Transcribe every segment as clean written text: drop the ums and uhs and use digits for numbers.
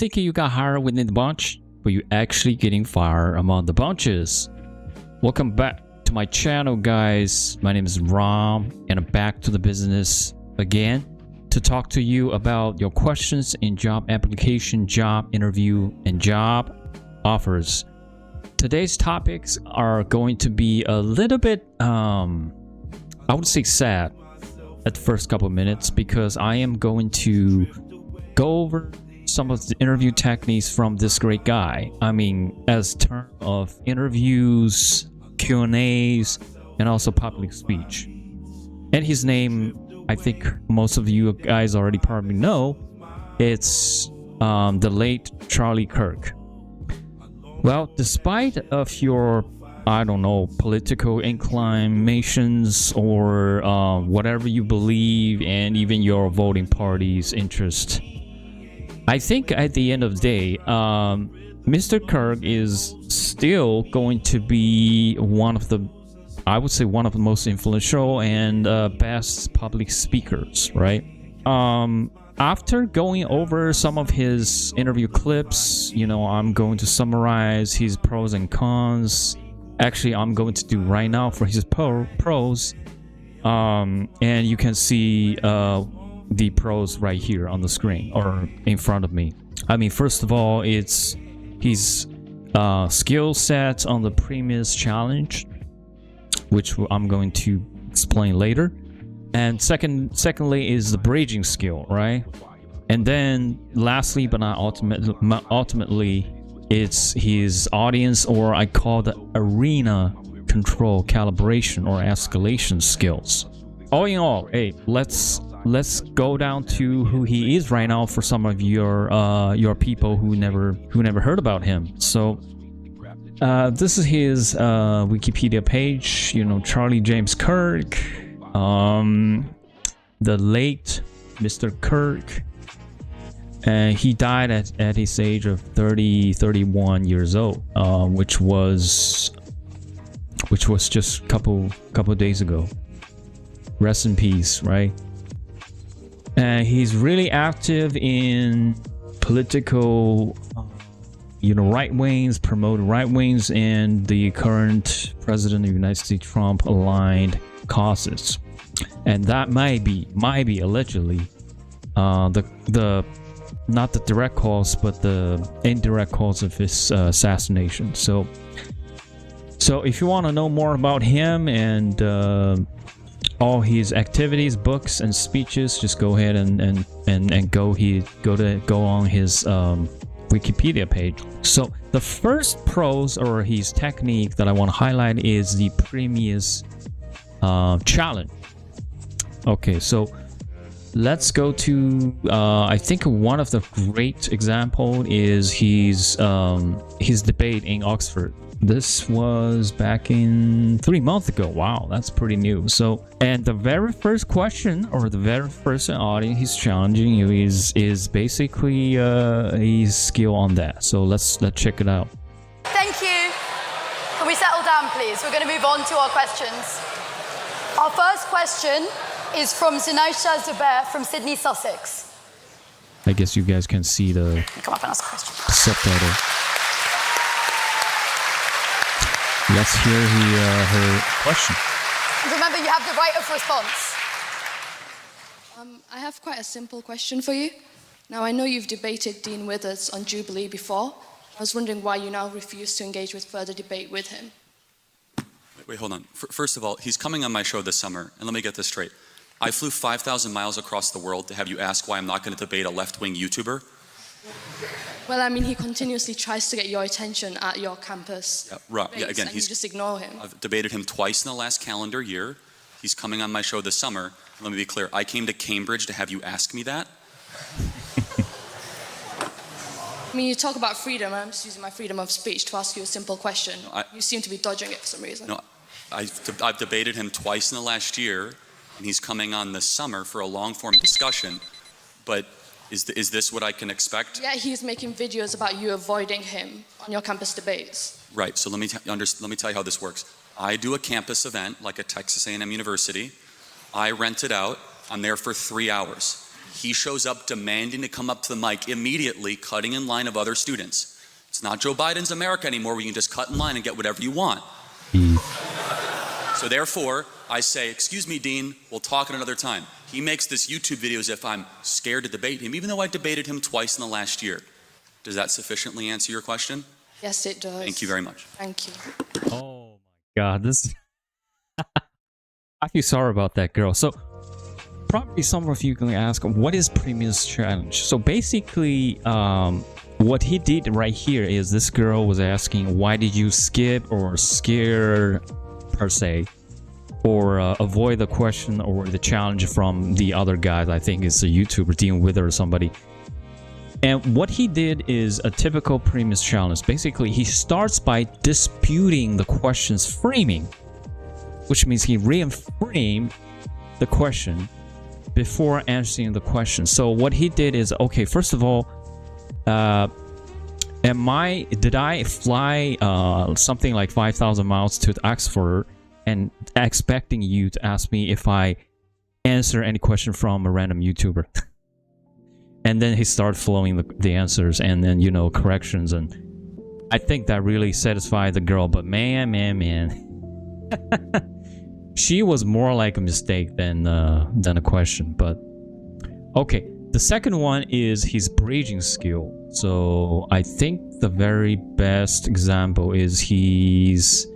think you got hired within the bunch, but you're actually getting fired among the bunches. Welcome back to my channel, guys. My name is Ram, and I'm back to the business again to talk to you about your questions in job application, job interview, and job offers. Today's topics are going to be a little bit, I would say sad at the first couple of minutes, because I am going to go over some of the interview techniques from this great guy. I mean, as terms of interviews, Q&As, and also public speech. And his name, I think most of you guys already probably know, it's the late Charlie Kirk. Well, despite of your, I don't know, political inclinations or whatever you believe, and even your voting party's interest, I think at the end of the day, Mr. Kirk is still going to be one of the, I would say, one of the most influential and best public speakers, right? After going over some of his interview clips, you know, I'm going to summarize his pros and cons. Actually, I'm going to do right now for his pros. And you can see the pros right here on the screen or in front of me. I mean, first of all, it's his skill set on the previous challenge, which I'm going to explain later. And secondly is the bridging skill, right? And then lastly, but not ultimately, it's his audience, or I call the arena control, calibration, or escalation skills. All in all, hey, let's go down to who he is right now for some of your people who never heard about him. So this is his Wikipedia page. You know, Charlie James Kirk, the late Mr. Kirk, and he died at his age of 31 years old, which was just a couple days ago. Rest in peace, right? And he's really active in political, right wings, promote right wings, and the current president of the United States, Trump aligned causes. And that might be allegedly the not the direct cause, but the indirect cause of his assassination. So if you want to know more about him and all his activities, books, and speeches, just go ahead and go on his Wikipedia page. So the first pros or his technique that I want to highlight is the previous challenge. Okay, so let's go to I think one of the great example is his debate in Oxford. This was back in 3 months ago. Wow, that's pretty new. So, and the very first question, or the very first audience he's challenging you is basically his skill on that. So let's check it out. Thank you. Can we settle down, please? We're going to move on to our questions. Our first question is from Zinaisha Zubair from Sydney, Sussex. I guess you guys can see the Come up and ask a question. subtitle. Let's hear her question. Remember, you have the right of response. I have quite a simple question for you. Now, I know you've debated Dean Withers on Jubilee before. I was wondering why you now refuse to engage with further debate with him. Wait, hold on. First of all, he's coming on my show this summer, and let me get this straight. I flew 5,000 miles across the world to have you ask why I'm not going to debate a left-wing YouTuber? Well, I mean, he continuously tries to get your attention at your campus. Yeah, right. Yeah, again, and you just ignore him. I've debated him twice in the last calendar year. He's coming on my show this summer. Let me be clear. I came to Cambridge to have you ask me that. I mean, you talk about freedom, and I'm just using my freedom of speech to ask you a simple question. You seem to be dodging it for some reason. No, I've debated him twice in the last year, and he's coming on this summer for a long-form discussion. But is this what I can expect? Yeah, he's making videos about you avoiding him on your campus debates. Right, so let me tell you how this works. I do a campus event, like at Texas A&M University. I rent it out. I'm there for 3 hours. He shows up demanding to come up to the mic immediately, cutting in line of other students. It's not Joe Biden's America anymore where you can just cut in line and get whatever you want. So therefore, I say, excuse me, Dean, we'll talk at another time. He makes this YouTube video as if I'm scared to debate him, even though I debated him twice in the last year. Does that sufficiently answer your question? Yes, it does. Thank you very much. Thank you. Oh my God, this. I feel sorry about that girl. So probably some of you can ask, what is Premium's challenge? So basically, what he did right here is this girl was asking, why did you skip or scare per se, or avoid the question or the challenge from the other guys? I think it's a YouTuber, Dean Wither or somebody. And what he did is a typical Premium's challenge. Basically, he starts by disputing the question's framing, which means he reframed the question before answering the question. So what he did is, okay, first of all, did I fly something like 5,000 miles to Oxford and expecting you to ask me if I answer any question from a random YouTuber? And then he started flowing the answers and then, you know, corrections. And I think that really satisfied the girl. But man. She was more like a mistake than a question. But okay, the second one is his bridging skill. So I think the very best example is he's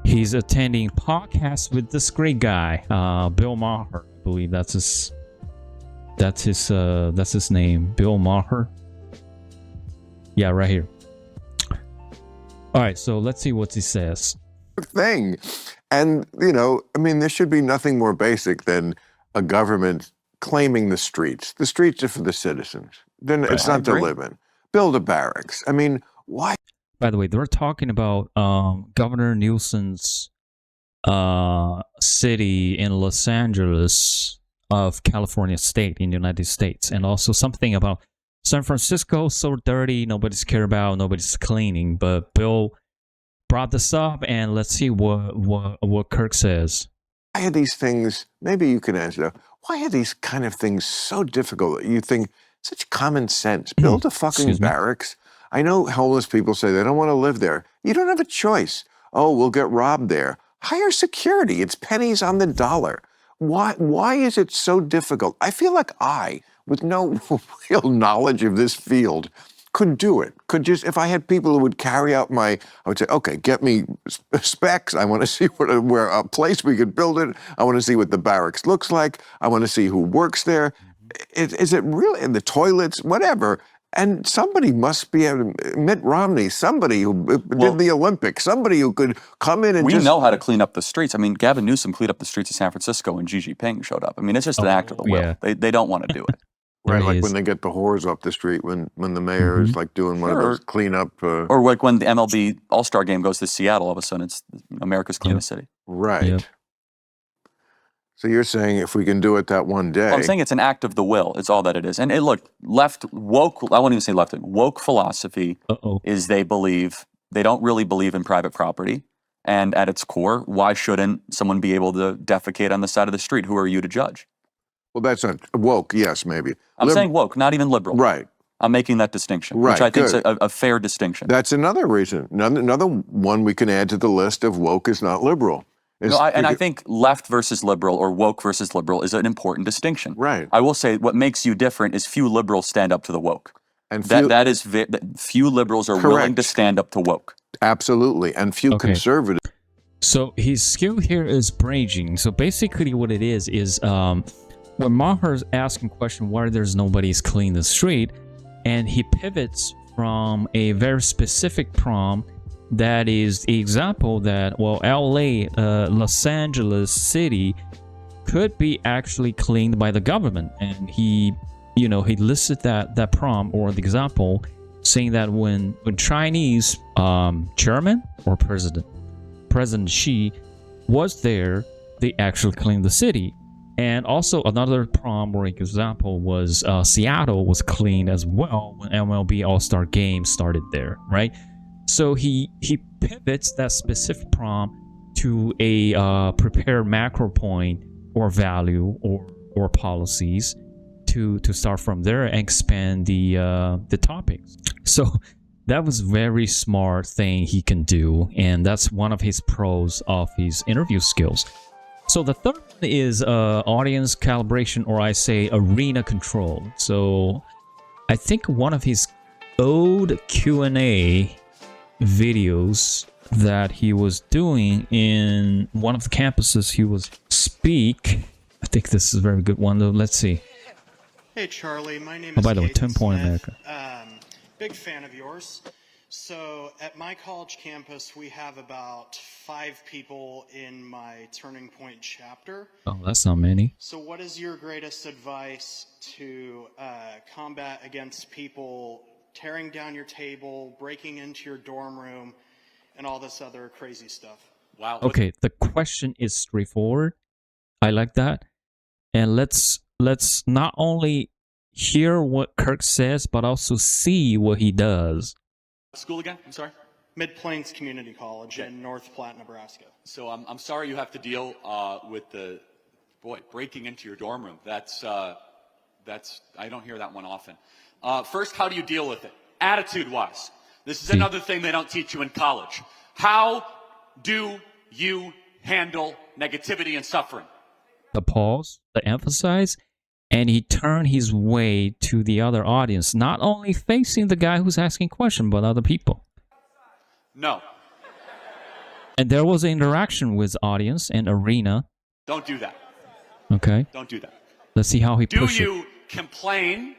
attending podcasts with this great guy, Bill Maher. I believe that's his name, Bill Maher. Yeah, right here. All right, so let's see what he says. Thing. And, you know, I mean, there should be nothing more basic than a government claiming the streets. The streets are for the citizens. Then it's not to live in. Build a barracks. I mean, why? By the way, they're talking about Governor Newsom's city in Los Angeles of California state in the United States, and also something about San Francisco, so dirty, nobody's care about, nobody's cleaning. But Bill brought this up, and let's see what Kirk says. Why are these things, maybe you can answer that, why are these kind of things so difficult? You think, such common sense, build a fucking barracks. I know homeless people say they don't want to live there. You don't have a choice. Oh, we'll get robbed there. Hire security, it's pennies on the dollar. Why is it so difficult? I feel like I, with no real knowledge of this field, could do it. Could just, if I had people who would carry out I would say, okay, get me specs. I want to see where a place we could build it. I want to see what the barracks looks like. I want to see who works there. Is it really in the toilets, whatever? And somebody must be, Mitt Romney, somebody who did the Olympics, somebody who could come in and we know how to clean up the streets. I mean, Gavin Newsom cleaned up the streets of San Francisco when Xi Jinping showed up. I mean, it's just an act of the will. Yeah. They don't want to do it. Right, like when they get the whores off the street, when the mayor is like doing one of those cleanup. Or like when the MLB All-Star game goes to Seattle, all of a sudden it's America's cleanest city. Right. Yep. So you're saying if we can do it that one day. Well, I'm saying it's an act of the will. It's all that it is. And look, woke, I won't even say left, woke philosophy is they don't really believe in private property. And at its core, why shouldn't someone be able to defecate on the side of the street? Who are you to judge? Well, that's not woke, yes, maybe. I'm saying woke, not even liberal. Right. I'm making that distinction, right, which I think is a fair distinction. That's another reason. Another one we can add to the list of woke is not liberal. I think left versus liberal or woke versus liberal is an important distinction. Right. I will say what makes you different is few liberals stand up to the woke. And few liberals are willing to stand up to woke. Absolutely. And few conservatives. So his skill here is bridging. So basically what it is when Maher's asking question why there's nobody's clean the street, and he pivots from a very specific prompt that is the example that, well, LA, Los Angeles city could be actually cleaned by the government. And he listed that prompt or the example saying that when Chinese chairman or President Xi was there, they actually cleaned the city. And also another prompt or example was Seattle was cleaned as well when MLB All-Star Game started there, right? So he pivots that specific prompt to a prepared macro point or value or policies to start from there and expand the topics. So that was very smart thing he can do, and that's one of his pros of his interview skills. So the third one is audience calibration, or I say arena control. So I think one of his old Q&A videos that he was doing in one of the campuses he was speak. I think this is a very good one though. Let's see. Hey Charlie, my name is by the way, Caden 10 Point Smith. America. Big fan of yours. So at my college campus, we have about 5 people in my Turning Point chapter. Oh, that's not many. So what is your greatest advice to combat against people tearing down your table, breaking into your dorm room, and all this other crazy stuff? Wow. Okay, the question is straightforward. I like that. And let's not only hear what Kirk says, but also see what he does. School again? I'm sorry. Mid-Plains Community College in North Platte, Nebraska. So I'm sorry you have to deal with the breaking into your dorm room. That's I don't hear that one often. First, how do you deal with it? Attitude-wise. This is another thing they don't teach you in college. How do you handle negativity and suffering? The pause, the emphasize, and he turned his way to the other audience, not only facing the guy who's asking question, but other people. No. And there was an interaction with audience and arena. Don't do that. Okay. Don't do that. Let's see how he pushes it. Do you complain,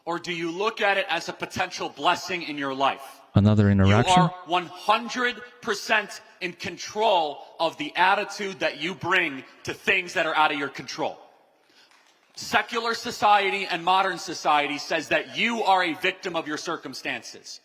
or do you look at it as a potential blessing in your life? Another interaction. You are 100% in control of the attitude that you bring to things that are out of your control. Secular society and modern society says that you are a victim of your circumstances.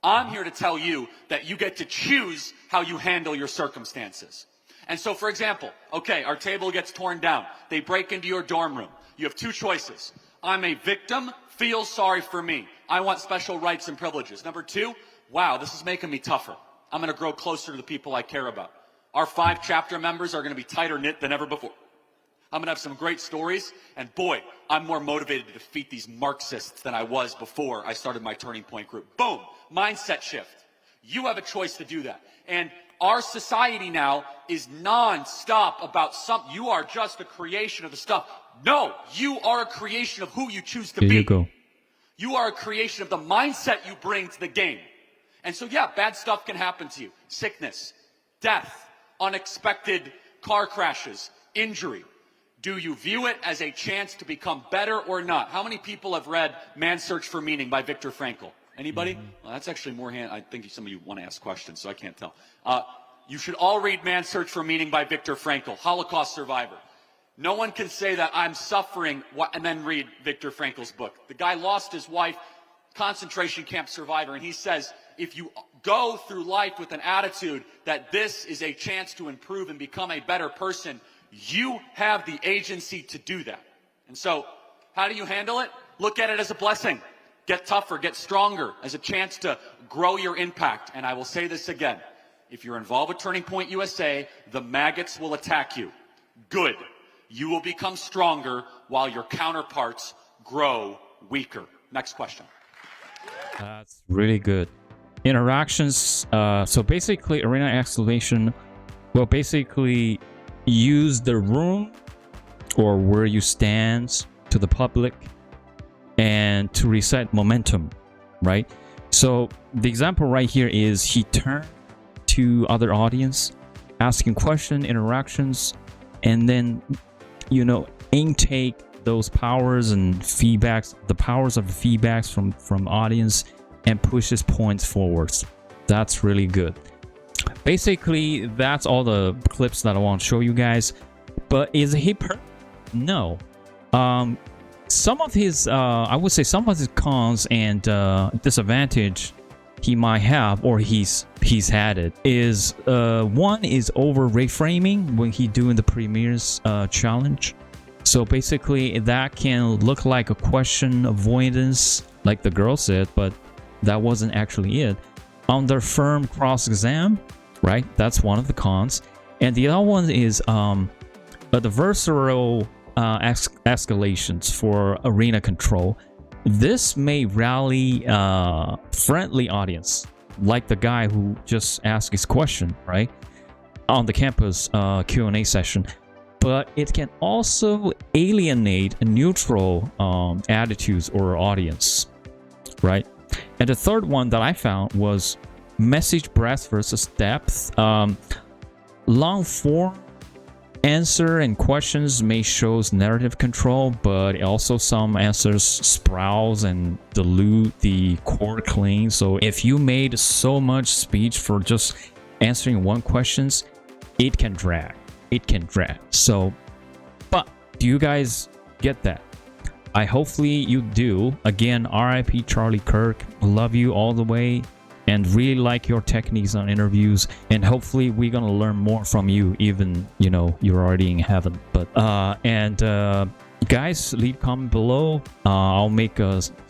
I'm here to tell you that you get to choose how you handle your circumstances. And so, for example, okay, our table gets torn down. They break into your dorm room. You have 2 choices. I'm a victim, feel sorry for me. I want special rights and privileges. Number 2, wow, this is making me tougher. I'm going to grow closer to the people I care about. Our 5 chapter members are going to be tighter knit than ever before. I'm going to have some great stories, and boy, I'm more motivated to defeat these Marxists than I was before I started my Turning Point group. Boom, mindset shift. You have a choice to do that. And our society now is non-stop about something. You are just a creation of the stuff. No, you are a creation of who you choose to be. Here you go. You are a creation of the mindset you bring to the game. And so, yeah, bad stuff can happen to you. Sickness, death, unexpected car crashes, injury. Do you view it as a chance to become better or not? How many people have read Man's Search for Meaning by Viktor Frankl? Anybody? Well, that's actually more I think some of you want to ask questions, so I can't tell. You should all read Man's Search for Meaning by Viktor Frankl, Holocaust survivor. No one can say that I'm suffering and then read Viktor Frankl's book. The guy lost his wife, concentration camp survivor, and he says, if you go through life with an attitude that this is a chance to improve and become a better person, you have the agency to do that. And so, how do you handle it? Look at it as a blessing. Get tougher, get stronger, as a chance to grow your impact. And I will say this again. If you're involved with Turning Point USA, the maggots will attack you. Good. You will become stronger while your counterparts grow weaker. Next question. That's really good. Interactions. So basically, arena exclamation will basically use the room or where you stand to the public and to reset momentum, right? So the example right here is he turned to other audience, asking question, interactions, and then, you know, intake those powers and feedbacks, the powers of the feedbacks from audience, and pushes points forwards. That's really good. Basically, that's all the clips that I want to show you guys. But is he perfect? No. Some of his, I would say some of his cons and disadvantage he might have, or he's had it, is one is over reframing when he doing the premieres challenge. So basically, that can look like a question avoidance, like the girl said, but that wasn't actually it. On their firm cross-exam, right? That's one of the cons. And the other one is adversarial escalations for arena control. This may rally friendly audience, like the guy who just asked his question, right, on the campus Q&A session. But it can also alienate a neutral attitudes or audience, right? And the third one that I found was message breadth versus depth. Long form answer and questions may show narrative control, but also some answers sprouse and dilute the core claim. So if you made so much speech for just answering one questions, it can drag. So, but do you guys get that? Hopefully you do. Again, RIP Charlie Kirk. Love you all the way and really like your techniques on interviews, and hopefully we're gonna learn more from you, even you're already in heaven. But guys, leave comment below. I'll make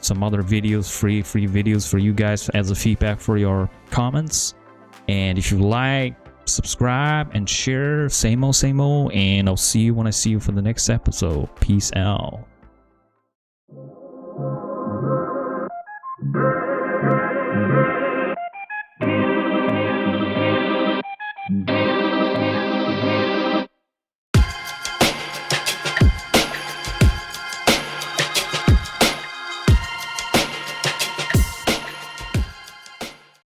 some other videos, free videos for you guys as a feedback for your comments. And if you like, subscribe and share. Same old, and I'll see you when I see you for the next episode. Peace out.